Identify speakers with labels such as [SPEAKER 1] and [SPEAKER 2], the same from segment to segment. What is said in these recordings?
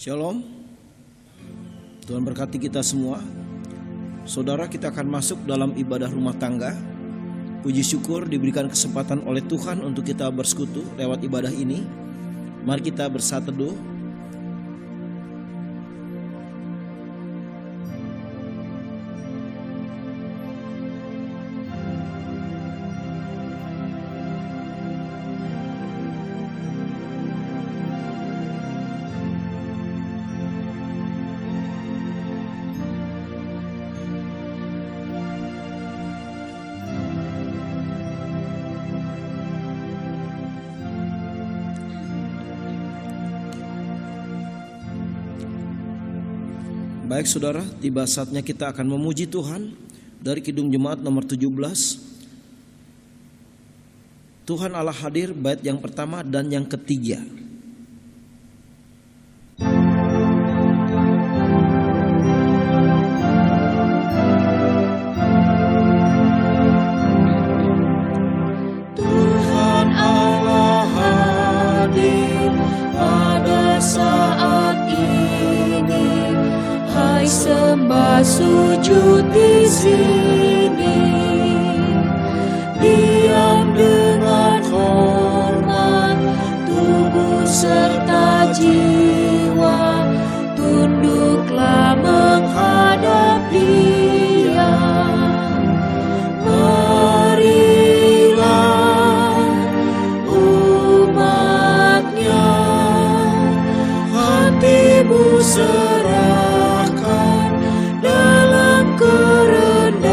[SPEAKER 1] Shalom, Tuhan berkati kita semua. Saudara, kita akan masuk dalam ibadah rumah tangga. Puji syukur diberikan kesempatan oleh Tuhan untuk kita bersekutu lewat ibadah ini. Mari kita bersatu teduh. Baik saudara, tiba saatnya kita akan memuji Tuhan dari Kidung Jemaat nomor 17. Tuhan Allah hadir, bait yang pertama dan yang ketiga.
[SPEAKER 2] Tuhan Allah hadir pada saat ini. Hai, sembah sujud di sini, diam dengan hormat, tubuh serta jiwa, tunduklah menghadap Dia. Marilah umatnya, hatimu serahkan dalam kerendahan.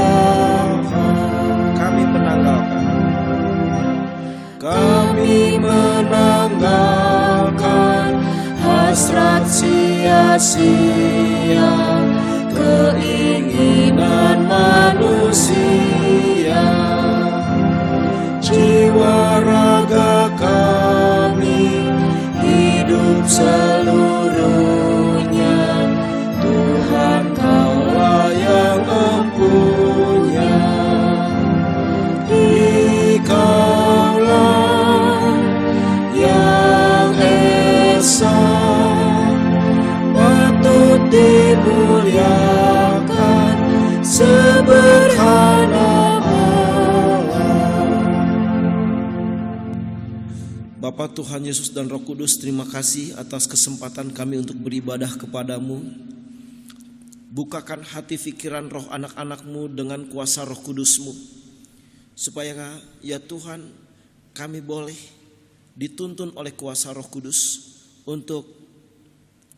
[SPEAKER 2] Kami menanggalkan hasrat sia-sia, keinginan manusia. Jiwa raga kami hidup seluruhnya, Tuhan Kaulah yang empunya. Dikaulah yang esa, patut dimuliakan seberhana Allah.
[SPEAKER 1] Bapa Tuhan Yesus dan Roh Kudus, terima kasih atas kesempatan kami untuk beribadah kepadamu. Bukakan hati pikiran roh anak-anakmu dengan kuasa Roh Kudusmu, supaya ya Tuhan kami boleh dituntun oleh kuasa Roh Kudus untuk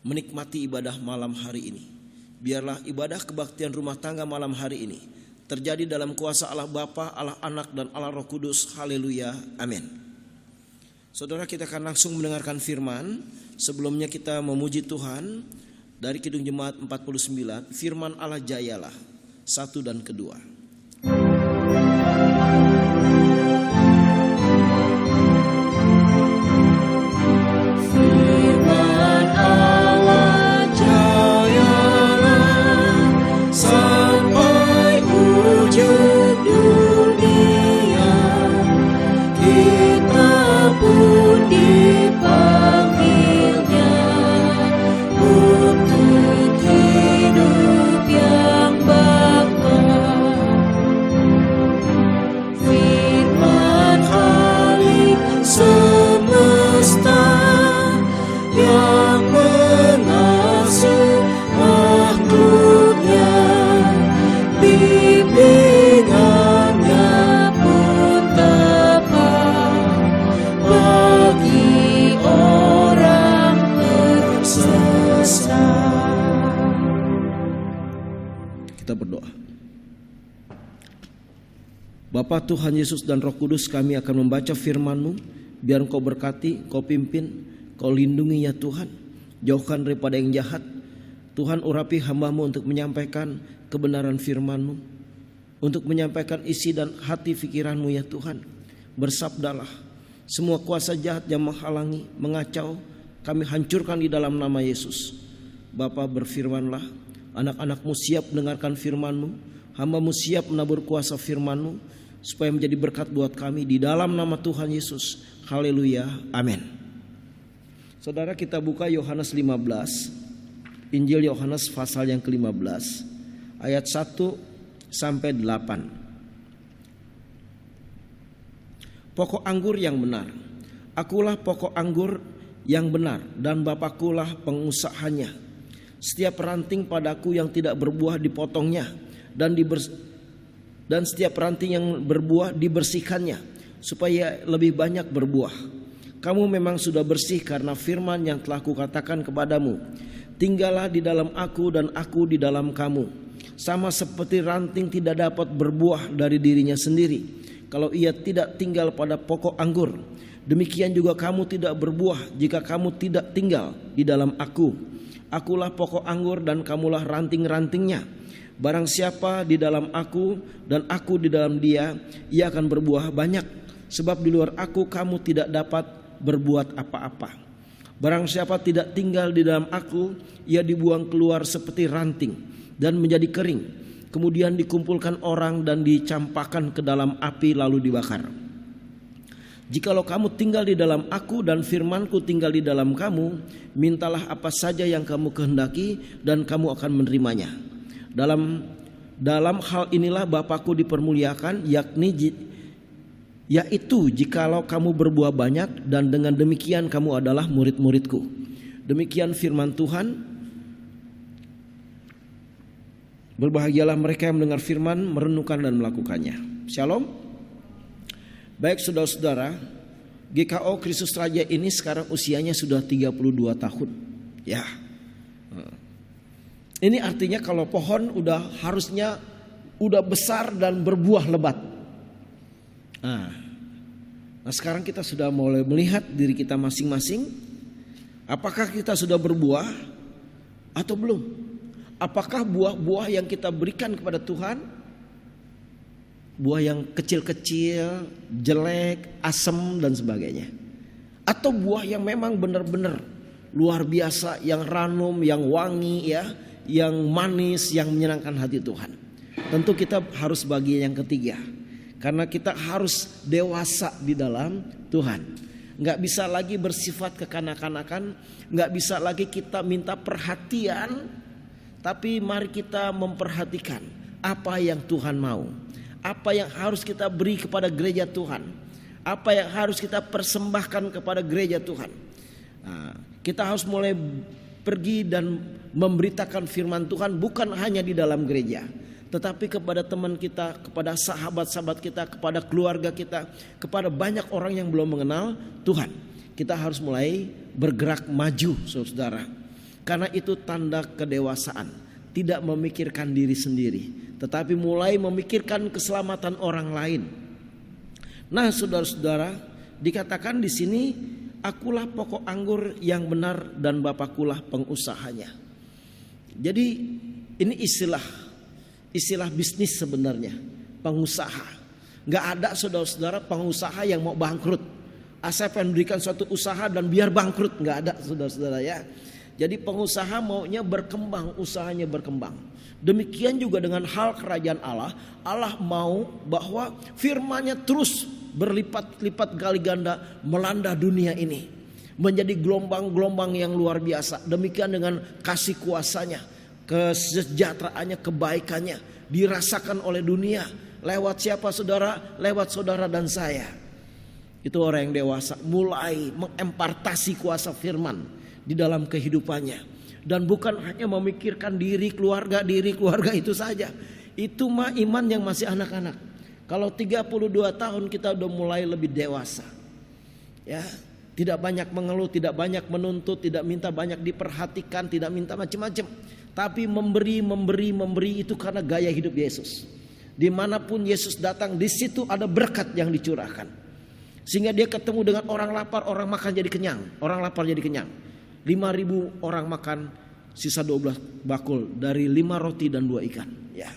[SPEAKER 1] menikmati ibadah malam hari ini. Biarlah ibadah kebaktian rumah tangga malam hari ini terjadi dalam kuasa Allah Bapa, Allah Anak, dan Allah Roh Kudus. Haleluya, amin. Saudara, kita akan langsung mendengarkan firman. Sebelumnya kita memuji Tuhan dari Kidung Jemaat 49. Firman Allah jayalah, 1 dan 2.
[SPEAKER 2] Firman Allah jayalah sampai ujung dunia. Kita pun dipanggilnya untuk hidup yang bakal. Firman Khalik semesta yang mengasuh makhluknya, bimbingannya pun tepat bagi orang tersesat.
[SPEAKER 1] Kita berdoa. Bapa Tuhan Yesus dan Roh Kudus, kami akan membaca firman-Mu. Biar Engkau berkati, Kau pimpin, Kau lindungi ya Tuhan. Jauhkan daripada yang jahat. Tuhan, urapi hamba-Mu untuk menyampaikan kebenaran firman-Mu, untuk menyampaikan isi dan hati pikiran-Mu ya Tuhan. Bersabdalah, semua kuasa jahat yang menghalangi, mengacau, kami hancurkan di dalam nama Yesus. Bapa, berfirmanlah, anak-anak-Mu siap mendengarkan firman-Mu, hamba-Mu siap menabur kuasa firman-Mu, supaya menjadi berkat buat kami di dalam nama Tuhan Yesus. Haleluya, amin. Saudara, kita buka Yohanes 15 Injil Yohanes pasal yang ke-15 ayat 1 sampai 8. Pokok anggur yang benar. Akulah pokok anggur yang benar dan Bapakkulah pengusahanya. Setiap ranting padaku yang tidak berbuah dipotongnya, dan setiap ranting yang berbuah dibersihkannya, supaya lebih banyak berbuah. Kamu memang sudah bersih karena firman yang telah kukatakan kepadamu. Tinggallah di dalam aku dan aku di dalam kamu. Sama seperti ranting tidak dapat berbuah dari dirinya sendiri kalau ia tidak tinggal pada pokok anggur, demikian juga kamu tidak berbuah jika kamu tidak tinggal di dalam aku. Akulah pokok anggur dan kamulah ranting-rantingnya. Barang siapa di dalam aku dan aku di dalam dia, ia akan berbuah banyak. Sebab di luar aku kamu tidak dapat berbuat apa-apa. Barang siapa tidak tinggal di dalam aku, ia dibuang keluar seperti ranting dan menjadi kering. Kemudian dikumpulkan orang dan dicampakkan ke dalam api lalu dibakar. Jikalau kamu tinggal di dalam aku dan firmanku tinggal di dalam kamu, mintalah apa saja yang kamu kehendaki dan kamu akan menerimanya. Dalam hal inilah Bapakku dipermuliakan, yaitu jikalau kamu berbuah banyak, dan dengan demikian kamu adalah murid-muridku. Demikian firman Tuhan. Berbahagialah mereka yang mendengar firman, merenungkan dan melakukannya. Shalom. Baik saudara-saudara, GKO Kristus Raja ini sekarang usianya sudah 32 tahun. Ya. Ini artinya kalau pohon harusnya udah besar dan berbuah lebat. Nah, sekarang kita sudah mulai melihat diri kita masing-masing. Apakah kita sudah berbuah atau belum? Apakah buah-buah yang kita berikan kepada Tuhan, buah yang kecil-kecil, jelek, asam dan sebagainya, atau buah yang memang benar-benar luar biasa, yang ranum, yang wangi, ya, yang manis, yang menyenangkan hati Tuhan? Tentu kita harus bagi yang ketiga, karena kita harus dewasa di dalam Tuhan. Nggak bisa lagi bersifat kekanak-kanakan, nggak bisa lagi kita minta perhatian. Tapi mari kita memperhatikan apa yang Tuhan mau, apa yang harus kita beri kepada gereja Tuhan, apa yang harus kita persembahkan kepada gereja Tuhan. Nah, kita harus mulai pergi dan memberitakan firman Tuhan bukan hanya di dalam gereja, tetapi kepada teman kita, kepada sahabat-sahabat kita, kepada keluarga kita, kepada banyak orang yang belum mengenal Tuhan. Kita harus mulai bergerak maju, saudara. Karena itu tanda kedewasaan, tidak memikirkan diri sendiri, tetapi mulai memikirkan keselamatan orang lain. Nah, saudara-saudara, dikatakan di sini, akulah pokok anggur yang benar dan Bapakkulah pengusahanya. Jadi ini istilah bisnis sebenarnya, pengusaha. Nggak ada saudara-saudara pengusaha yang mau bangkrut. Saya pengen berikan suatu usaha dan biar bangkrut, nggak ada saudara-saudara ya. Jadi pengusaha maunya berkembang, usahanya berkembang. Demikian juga dengan hal kerajaan Allah. Allah mau bahwa firman-Nya terus berlipat-lipat kali ganda melanda dunia ini, menjadi gelombang-gelombang yang luar biasa. Demikian dengan kasih kuasa-Nya, kesejahteraannya, kebaikannya dirasakan oleh dunia. Lewat siapa saudara? Lewat saudara dan saya. Itu orang yang dewasa, mulai mengempartasi kuasa firman di dalam kehidupannya, dan bukan hanya memikirkan diri keluarga itu saja. Itu mah iman yang masih anak-anak. Kalau 32 tahun kita udah mulai lebih dewasa, ya, tidak banyak mengeluh, tidak banyak menuntut, tidak minta banyak diperhatikan, tidak minta macam-macam, tapi memberi itu karena gaya hidup Yesus. Dimanapun Yesus datang, di situ ada berkat yang dicurahkan, sehingga dia ketemu dengan orang lapar, orang makan jadi kenyang, orang lapar jadi kenyang. 5.000 orang makan, sisa 12 bakul dari 5 roti dan 2 ikan. Ya,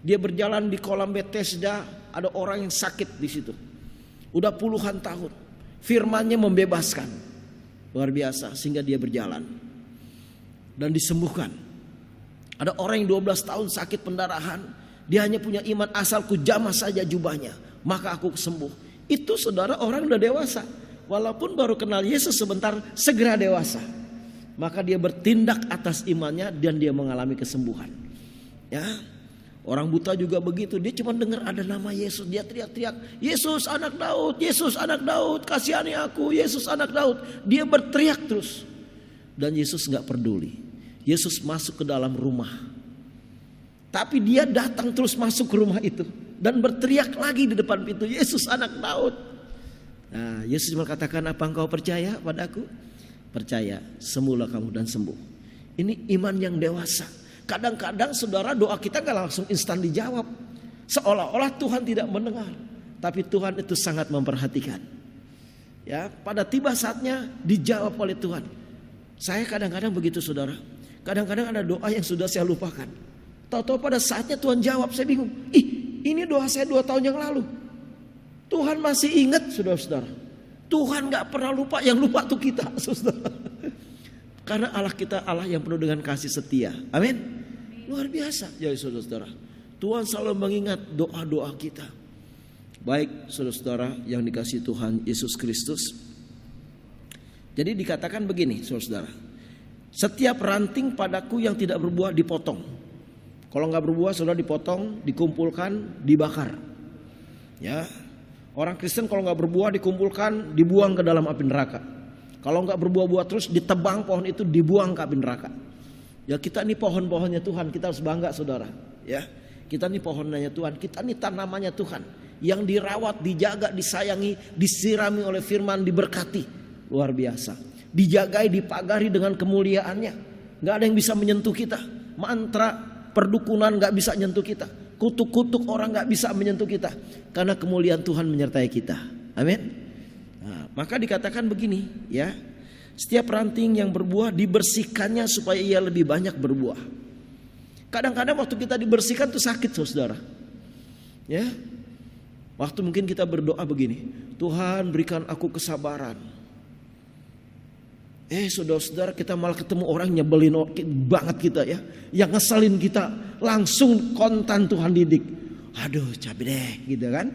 [SPEAKER 1] dia berjalan di kolam Bethesda, ada orang yang sakit di situ, udah puluhan tahun. Firman-Nya membebaskan, luar biasa, sehingga dia berjalan dan disembuhkan. Ada orang yang 12 tahun sakit pendarahan, dia hanya punya iman, asalku jamah saja jubahnya, maka aku sembuh. Itu saudara orang udah dewasa. Walaupun baru kenal Yesus sebentar, segera dewasa. maka dia bertindak atas imannya dan dia mengalami kesembuhan. Ya, orang buta juga begitu. Dia cuma dengar ada nama Yesus, dia teriak-teriak, Yesus anak Daud, Yesus anak Daud, kasihani aku, Yesus anak Daud. Dia berteriak terus, dan Yesus nggak peduli. Yesus masuk ke dalam rumah, tapi dia datang terus masuk ke rumah itu dan berteriak lagi di depan pintu, Yesus anak Daud. Nah, Yesus cuma katakan, apa engkau percaya padaku? Percaya, sembuhlah kamu dan sembuh. Ini iman yang dewasa. Kadang-kadang saudara, doa kita gak langsung instan dijawab, seolah-olah Tuhan tidak mendengar. Tapi Tuhan itu sangat memperhatikan. Ya, pada tiba saatnya dijawab oleh Tuhan. Saya kadang-kadang begitu saudara. Kadang-kadang ada doa yang sudah saya lupakan, tahu-tahu pada saatnya Tuhan jawab. Saya bingung. Ini doa saya 2 tahun yang lalu. Tuhan masih ingat saudara-saudara. Tuhan gak pernah lupa, yang lupa tuh kita saudara. Karena Allah kita Allah yang penuh dengan kasih setia. Amin. Luar biasa jadi saudara-saudara. Tuhan selalu mengingat doa-doa kita. Baik saudara-saudara yang dikasihi Tuhan Yesus Kristus. Jadi dikatakan begini saudara-saudara. Setiap ranting padaku yang tidak berbuah dipotong. Kalau gak berbuah saudara dipotong, dikumpulkan, dibakar. Ya. Orang Kristen kalau nggak berbuah dikumpulkan, dibuang ke dalam api neraka. Kalau nggak berbuah-buah terus ditebang pohon itu, dibuang ke api neraka. Ya, kita ini pohon-pohonnya Tuhan, kita harus bangga saudara. Ya, kita ini pohonnya Tuhan, kita ini tanamannya Tuhan, yang dirawat, dijaga, disayangi, disirami oleh firman, diberkati. Luar biasa. Dijagai, dipagari dengan kemuliaannya. Nggak ada yang bisa menyentuh kita. Mantra perdukunan nggak bisa menyentuh kita. Kutuk-kutuk orang gak bisa menyentuh kita, karena kemuliaan Tuhan menyertai kita. Amin. Nah, maka dikatakan begini ya, setiap ranting yang berbuah dibersihkannya supaya ia lebih banyak berbuah. Kadang-kadang waktu kita dibersihkan tuh sakit saudara. Ya, waktu mungkin kita berdoa begini, Tuhan berikan aku kesabaran. Saudara-saudara, kita malah ketemu orang nyebelin banget kita ya, yang ngeselin kita, langsung kontan Tuhan didik. Aduh capek deh gitu kan.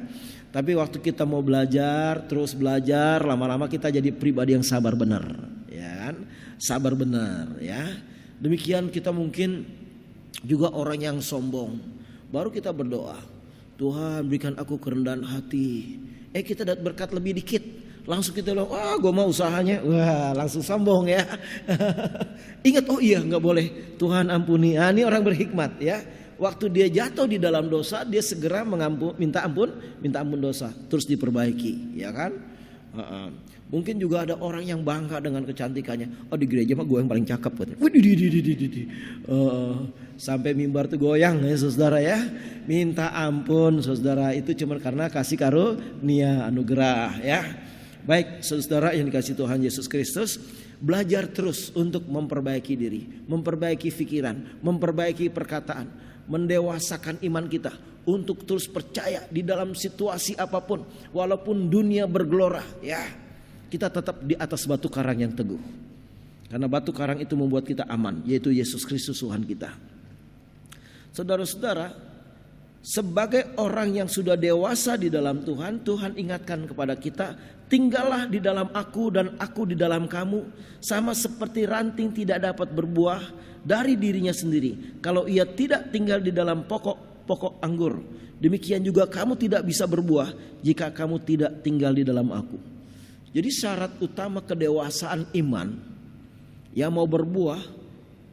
[SPEAKER 1] Tapi waktu kita mau belajar, terus belajar, lama-lama kita jadi pribadi yang sabar benar, ya kan? Sabar benar ya. Demikian kita mungkin juga orang yang sombong. Baru kita berdoa, Tuhan berikan aku kerendahan hati. Kita dapat berkat lebih dikit, langsung kita bilang, wah gue mau usahanya, wah langsung sombong ya. Ingat, oh iya nggak boleh, Tuhan ampuni. Ini orang berhikmat ya. Waktu dia jatuh di dalam dosa, dia segera minta ampun dosa, terus diperbaiki, ya kan? Mungkin juga ada orang yang bangga dengan kecantikannya. Oh di gereja mah gue yang paling cakep, sampai mimbar tuh goyang ya saudara ya. Minta ampun saudara, itu cuma karena kasih karunia anugerah ya. Baik saudara yang dikasih Tuhan Yesus Kristus, belajar terus untuk memperbaiki diri, memperbaiki pikiran, memperbaiki perkataan, mendewasakan iman kita untuk terus percaya di dalam situasi apapun, walaupun dunia bergelora ya, kita tetap di atas batu karang yang teguh. Karena batu karang itu membuat kita aman, yaitu Yesus Kristus Tuhan kita. Saudara-saudara, sebagai orang yang sudah dewasa di dalam Tuhan, Tuhan ingatkan kepada kita, tinggallah di dalam aku dan aku di dalam kamu, sama seperti ranting tidak dapat berbuah dari dirinya sendiri kalau ia tidak tinggal di dalam pokok anggur. Demikian juga kamu tidak bisa berbuah jika kamu tidak tinggal di dalam aku. Jadi syarat utama kedewasaan iman yang mau berbuah,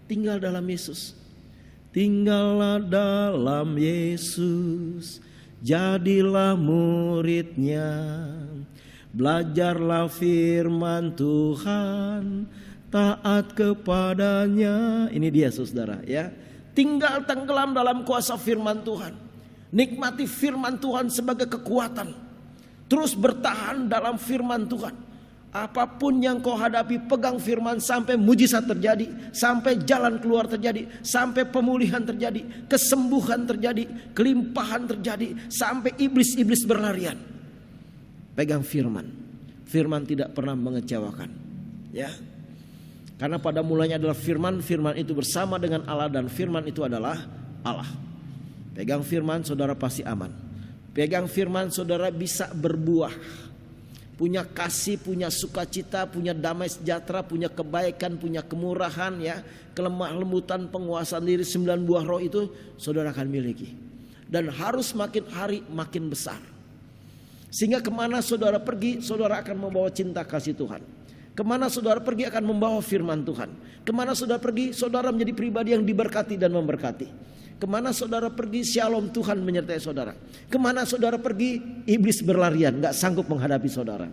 [SPEAKER 1] tinggal dalam Yesus. Tinggallah dalam Yesus, jadilah muridnya, belajarlah firman Tuhan, taat kepadanya. Ini dia saudara ya. Tinggal tenggelam dalam kuasa firman Tuhan. Nikmati firman Tuhan sebagai kekuatan. Terus bertahan dalam firman Tuhan. Apapun yang kau hadapi, pegang firman sampai mujizat terjadi, sampai jalan keluar terjadi, sampai pemulihan terjadi, kesembuhan terjadi, kelimpahan terjadi, sampai iblis-iblis berlarian. Pegang firman. Firman tidak pernah mengecewakan. Ya. Karena pada mulanya adalah firman, firman itu bersama dengan Allah dan firman itu adalah Allah. Pegang firman, saudara pasti aman. Pegang firman, saudara bisa berbuah. punya kasih, punya sukacita, punya damai sejahtera, punya kebaikan, punya kemurahan, ya, kelemah lembutan, penguasaan diri, 9 buah roh itu saudara akan miliki. Dan harus makin hari makin besar. Sehingga kemana saudara pergi, saudara akan membawa cinta kasih Tuhan. Kemana saudara pergi akan membawa firman Tuhan. Kemana saudara pergi, saudara menjadi pribadi yang diberkati dan memberkati. Kemana saudara pergi, shalom Tuhan menyertai saudara. Kemana saudara pergi, iblis berlarian, gak sanggup menghadapi saudara.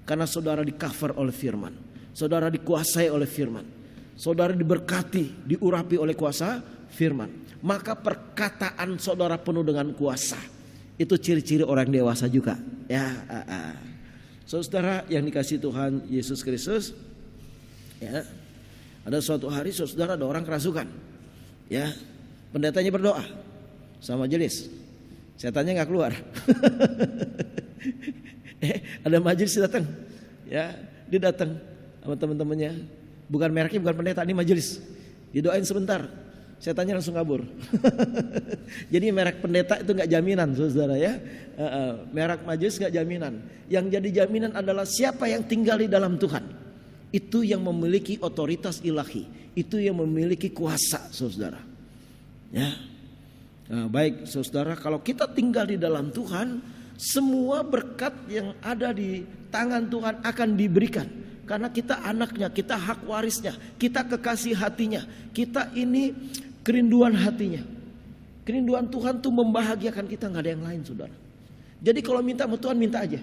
[SPEAKER 1] Karena saudara di cover oleh firman. Saudara dikuasai oleh firman. Saudara diberkati, diurapi oleh kuasa firman. Maka perkataan saudara penuh dengan kuasa. Itu ciri-ciri orang dewasa juga. Ya, saudara yang dikasihi Tuhan Yesus Kristus, ya, ada suatu hari saudara ada orang kerasukan, ya, pendetanya berdoa sama majelis, setannya nggak keluar. Ada majelis datang, ya, dia datang sama teman-temannya, bukan mereknya, bukan pendeta, ini majelis, didoain sebentar, setannya langsung kabur. Jadi merek pendeta itu nggak jaminan, saudara, ya. Merek majelis nggak jaminan. Yang jadi jaminan adalah siapa yang tinggal di dalam Tuhan. Itu yang memiliki otoritas ilahi. Itu yang memiliki kuasa, saudara. Ya. Nah, baik, saudara, kalau kita tinggal di dalam Tuhan, semua berkat yang ada di tangan Tuhan akan diberikan. Karena kita anaknya, kita hak warisnya, kita kekasih hatinya, kita ini kerinduan hatinya. Kerinduan Tuhan tuh membahagiakan kita, nggak ada yang lain, saudara. Jadi kalau minta sama Tuhan, minta aja,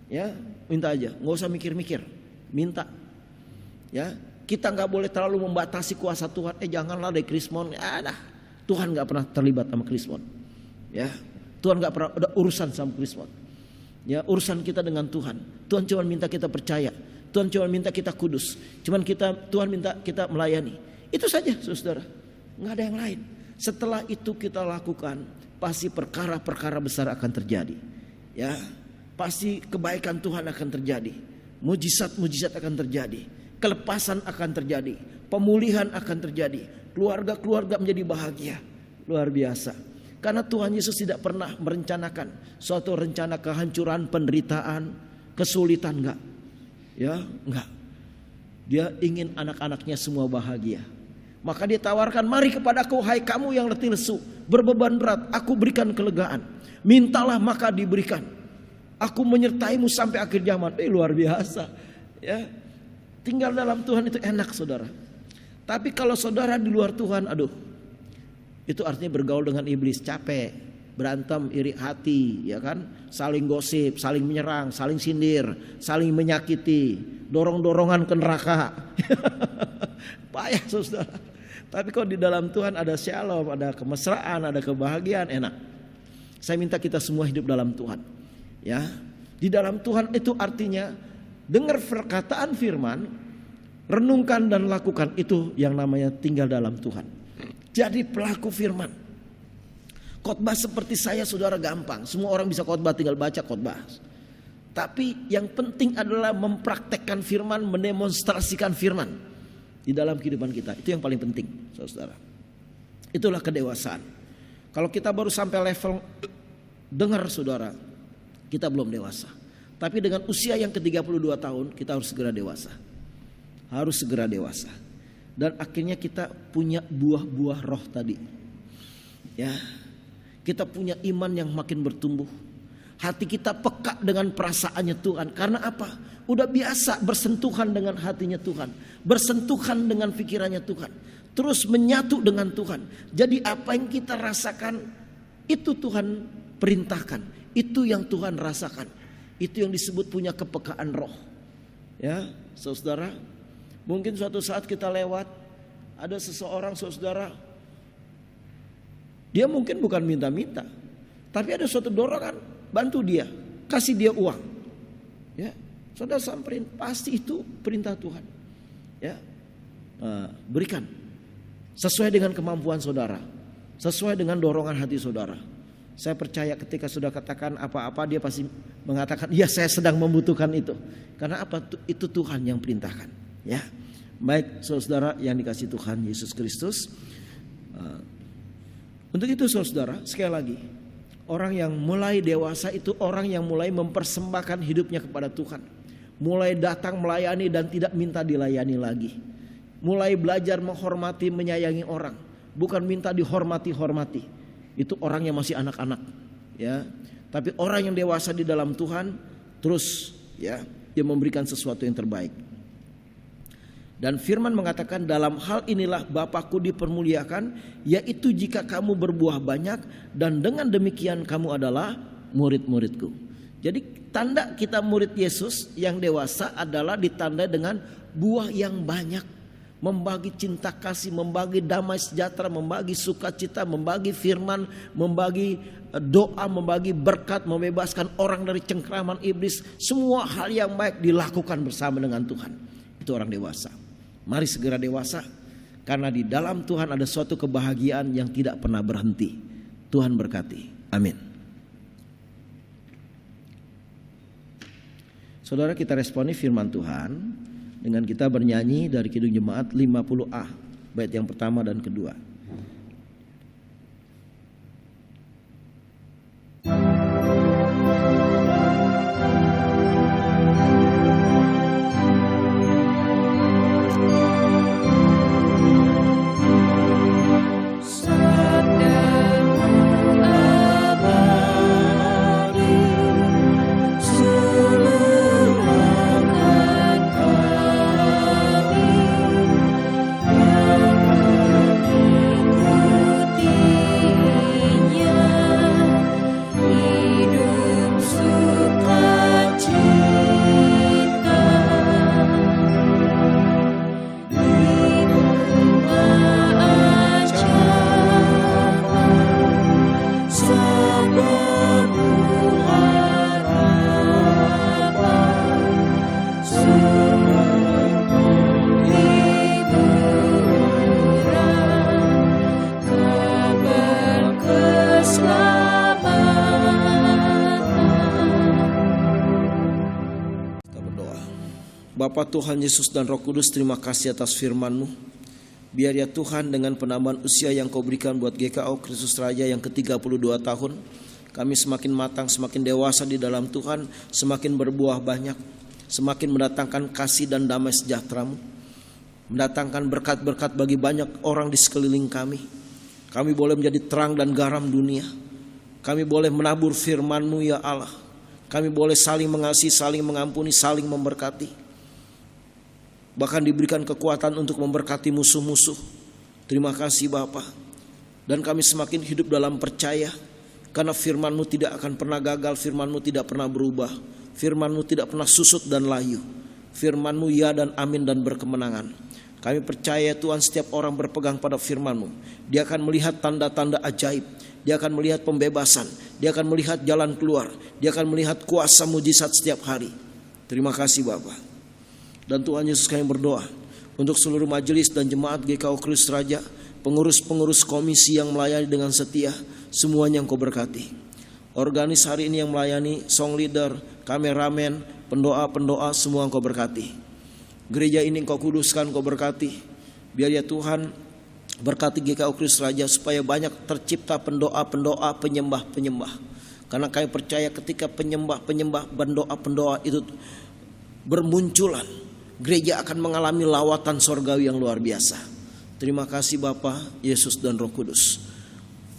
[SPEAKER 1] ya, minta aja, nggak usah mikir-mikir, minta, ya. Kita nggak boleh terlalu membatasi kuasa Tuhan. Janganlah dari krismon, dah. Tuhan nggak pernah terlibat sama krismon, ya. Tuhan nggak pernah ada urusan sama krismon, ya. Urusan kita dengan Tuhan. Tuhan cuma minta kita percaya. Tuhan cuma minta kita kudus. Tuhan minta kita melayani. Itu saja, saudara. Nggak ada yang lain. Setelah itu kita lakukan, pasti perkara-perkara besar akan terjadi. Ya, pasti kebaikan Tuhan akan terjadi. Mujizat-mujizat akan terjadi. Kelepasan akan terjadi. Pemulihan akan terjadi. Keluarga-keluarga menjadi bahagia. Luar biasa. Karena Tuhan Yesus tidak pernah merencanakan suatu rencana kehancuran, penderitaan, kesulitan, enggak. Ya, enggak. Dia ingin anak-anaknya semua bahagia. Maka dia tawarkan, mari kepadaku hai kamu yang letih lesu, berbeban berat, aku berikan kelegaan. Mintalah maka diberikan. Aku menyertaimu sampai akhir zaman. Luar biasa. Ya. Tinggal dalam Tuhan itu enak, saudara. Tapi kalau saudara di luar Tuhan, aduh, itu artinya bergaul dengan iblis, capek, berantem, iri hati, ya kan, saling gosip, saling menyerang, saling sindir, saling menyakiti, dorong-dorongan ke neraka. Payah, saudara. Tapi kalau di dalam Tuhan ada shalom, ada kemesraan, ada kebahagiaan, enak. Saya minta kita semua hidup dalam Tuhan, ya. Di dalam Tuhan itu artinya dengar perkataan firman, renungkan dan lakukan, itu yang namanya tinggal dalam Tuhan. Jadi pelaku firman. Khotbah seperti saya, saudara, gampang. Semua orang bisa khotbah, tinggal baca khotbah. Tapi yang penting adalah mempraktekkan firman, mendemonstrasikan firman di dalam kehidupan kita. Itu yang paling penting, saudara. Itulah kedewasaan. Kalau kita baru sampai level dengar, saudara, kita belum dewasa. Tapi dengan usia yang ke-32 tahun, kita harus segera dewasa. Harus segera dewasa. Dan akhirnya kita punya buah-buah roh tadi. Ya. Kita punya iman yang makin bertumbuh. Hati kita peka dengan perasaannya Tuhan. Karena apa? Udah biasa bersentuhan dengan hatinya Tuhan. Bersentuhan dengan pikirannya Tuhan. Terus menyatu dengan Tuhan. Jadi apa yang kita rasakan, itu Tuhan perintahkan. Itu yang Tuhan rasakan. Itu yang disebut punya kepekaan roh. Ya, saudara. Mungkin suatu saat kita lewat, ada seseorang, saudara, dia mungkin bukan minta-minta, tapi ada suatu dorongan, bantu dia, kasih dia uang. Ya, saudara samperin, pasti itu perintah Tuhan. Ya, berikan sesuai dengan kemampuan saudara, sesuai dengan dorongan hati saudara. Saya percaya ketika sudah katakan apa-apa, dia pasti mengatakan, ya saya sedang membutuhkan itu. Karena apa? Itu Tuhan yang perintahkan. Ya, baik saudara yang dikasihi Tuhan Yesus Kristus. Untuk itu saudara, sekali lagi, Orang yang mulai dewasa itu orang yang mulai mempersembahkan hidupnya kepada Tuhan. Mulai datang melayani dan tidak minta dilayani lagi. Mulai belajar menghormati, menyayangi orang, bukan minta dihormati. Itu orang yang masih anak-anak, ya. Tapi orang yang dewasa di dalam Tuhan terus, ya, dia memberikan sesuatu yang terbaik. Dan firman mengatakan, dalam hal inilah Bapakku dipermuliakan, yaitu jika kamu berbuah banyak, dan dengan demikian kamu adalah murid-muridku. Jadi tanda kita murid Yesus yang dewasa adalah ditandai dengan buah yang banyak. Membagi cinta kasih, membagi damai sejahtera, membagi sukacita, membagi firman, membagi doa, membagi berkat, membebaskan orang dari cengkraman iblis. Semua hal yang baik dilakukan bersama dengan Tuhan. Itu orang dewasa. Mari segera dewasa, karena di dalam Tuhan ada suatu kebahagiaan yang tidak pernah berhenti. Tuhan berkati. Amin. Saudara, kita responi firman Tuhan dengan kita bernyanyi dari Kidung Jemaat 50A, bait yang pertama dan kedua. Bapa Tuhan Yesus dan Roh Kudus, terima kasih atas firman-Mu. Biar ya Tuhan, dengan penambahan usia yang Kau berikan buat GKO Kristus Raja yang ke-32 tahun, kami semakin matang, semakin dewasa di dalam Tuhan, semakin berbuah banyak, semakin mendatangkan kasih dan damai sejahtera-Mu, mendatangkan berkat-berkat bagi banyak orang di sekeliling kami. Kami boleh menjadi terang dan garam dunia. Kami boleh menabur firman-Mu ya Allah. Kami boleh saling mengasihi, saling mengampuni, saling memberkati. Bahkan diberikan kekuatan untuk memberkati musuh-musuh. Terima kasih Bapa. Dan kami semakin hidup dalam percaya, karena firman-Mu tidak akan pernah gagal, firman-Mu tidak pernah berubah, firman-Mu tidak pernah susut dan layu. Firman-Mu ya dan amin dan berkemenangan. Kami percaya Tuhan, setiap orang berpegang pada firman-Mu, dia akan melihat tanda-tanda ajaib, dia akan melihat pembebasan, dia akan melihat jalan keluar, dia akan melihat kuasa mujizat setiap hari. Terima kasih Bapa. Dan Tuhan Yesus, kami berdoa untuk seluruh majelis dan jemaat GKO Kristus Raja, pengurus-pengurus komisi yang melayani dengan setia, semuanya yang Kau berkati. Organis hari ini yang melayani, song leader, kameramen, pendoa-pendoa, semua yang Kau berkati. Gereja ini Kau kuduskan, Kau berkati. Biar ya Tuhan, berkati GKO Kristus Raja supaya banyak tercipta pendoa-pendoa, penyembah-penyembah. Karena kami percaya ketika penyembah-penyembah, pendoa-pendoa itu bermunculan, gereja akan mengalami lawatan sorgawi yang luar biasa. Terima kasih Bapa, Yesus dan Roh Kudus.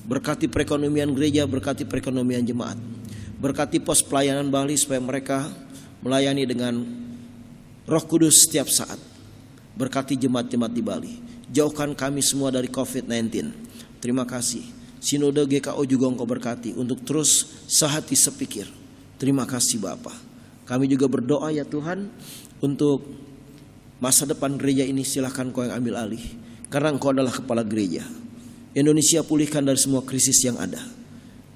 [SPEAKER 1] Berkati perekonomian gereja, berkati perekonomian jemaat. Berkati pos pelayanan Bali supaya mereka melayani dengan Roh Kudus setiap saat. Berkati jemaat-jemaat di Bali. Jauhkan kami semua dari COVID-19. Terima kasih. Sinode GKO juga Engkau berkati untuk terus sehati sepikir. Terima kasih Bapa. Kami juga berdoa ya Tuhan, untuk masa depan gereja ini silahkan Kau yang ambil alih, karena Engkau adalah kepala gereja. Indonesia pulihkan dari semua krisis yang ada.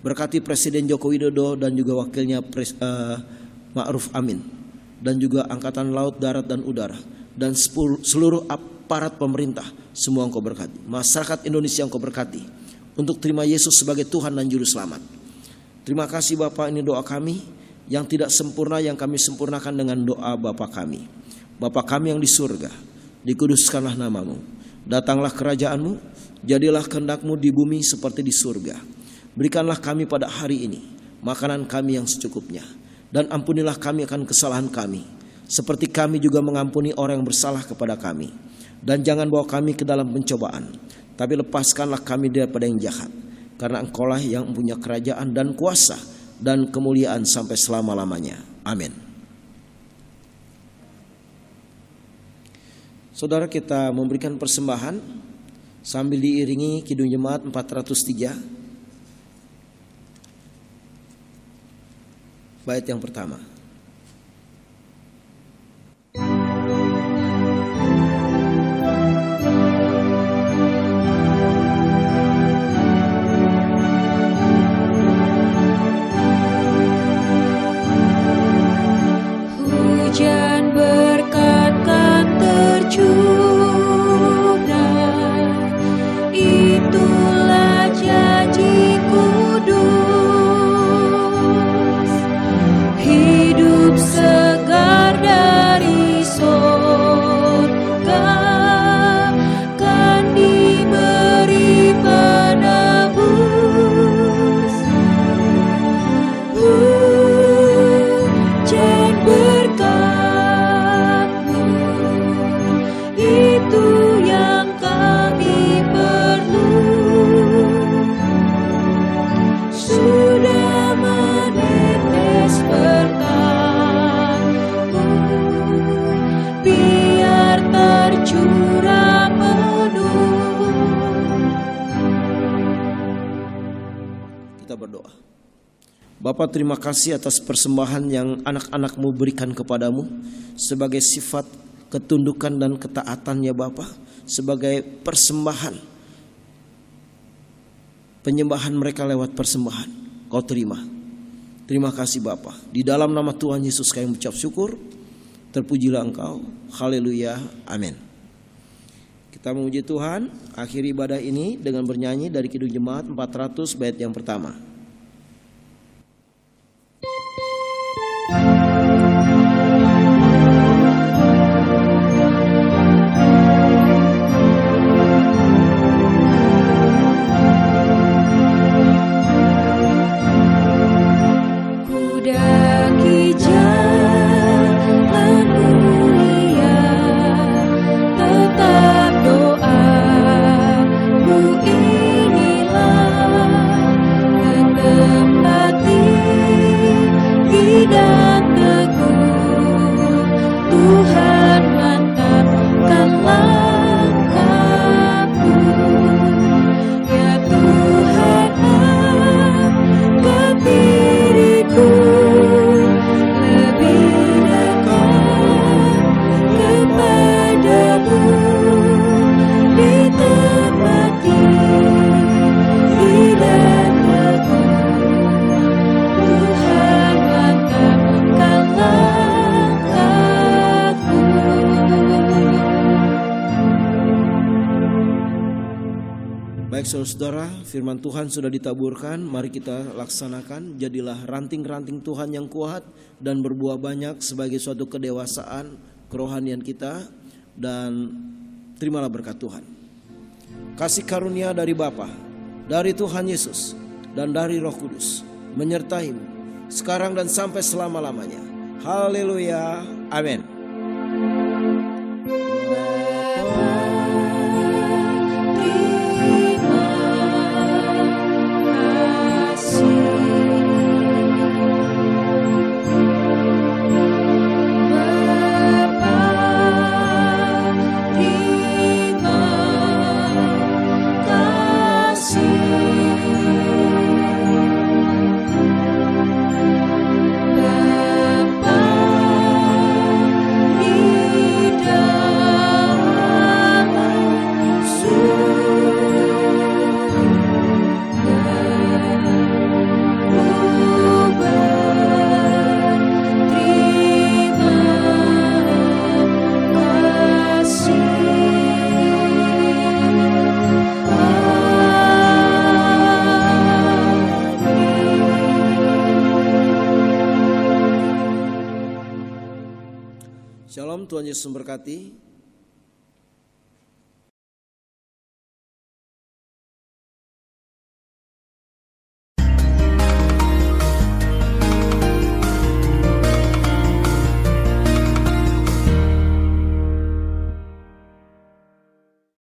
[SPEAKER 1] Berkati Presiden Joko Widodo dan juga wakilnya Ma'ruf Amin, dan juga Angkatan Laut, Darat dan Udara, dan seluruh aparat pemerintah, semua Engkau berkati. Masyarakat Indonesia Engkau berkati, untuk terima Yesus sebagai Tuhan dan Juru Selamat. Terima kasih Bapa, ini doa kami. Yang tidak sempurna yang kami sempurnakan dengan doa Bapa kami. Bapa kami yang di surga, dikuduskanlah nama-Mu. Datanglah kerajaan-Mu, jadilah kehendak-Mu di bumi seperti di surga. Berikanlah kami pada hari ini makanan kami yang secukupnya, dan ampunilah kami akan kesalahan kami, seperti kami juga mengampuni orang yang bersalah kepada kami. Dan jangan bawa kami ke dalam pencobaan, tapi lepaskanlah kami daripada yang jahat. Karena Engkaulah yang mempunyai kerajaan dan kuasa dan kemuliaan sampai selama-lamanya. Amin. Saudara, kita memberikan persembahan sambil diiringi Kidung Jemaat 403. Bait yang pertama.
[SPEAKER 2] Hujan berkat kan tercurah, itulah janji kudus. Hidup segar dari sorga kan diberi penebus. Hujan berkat-Mu, itu yang kami perlu. Sudah menetes berkat-Mu, biar tercurah penuh.
[SPEAKER 1] Kita berdoa. Bapa, terima kasih atas persembahan yang anak-anak-Mu berikan kepadamu sebagai sifat ketundukan dan ketaatan ya Bapa, sebagai persembahan penyembahan mereka lewat persembahan. Kau terima. Terima kasih Bapa. Di dalam nama Tuhan Yesus kami mengucap syukur. Terpujilah Engkau. Haleluya. Amin. Kita memuji Tuhan. Akhiri ibadah ini dengan bernyanyi dari Kidung Jemaat 400 bait yang pertama.
[SPEAKER 2] Kudaki jalan mulia, tetap doaku inilah, menempati dan teguh. Tuhan mantapkan langkahku, ya Tuhan angkat diriku lebih dekat kepadamu, di tempat tinggi dan teguh. Tuhan mantapkan langkahku.
[SPEAKER 1] Baik saudara-saudara, firman Tuhan sudah ditaburkan. Mari kita laksanakan. Jadilah ranting-ranting Tuhan yang kuat dan berbuah banyak sebagai suatu kedewasaan kerohanian kita. Dan terimalah berkat Tuhan. Kasih karunia dari Bapa, dari Tuhan Yesus, dan dari Roh Kudus menyertaimu sekarang dan sampai selama-lamanya. Haleluya. Amin. Shalom, Tuhan Yesus memberkati.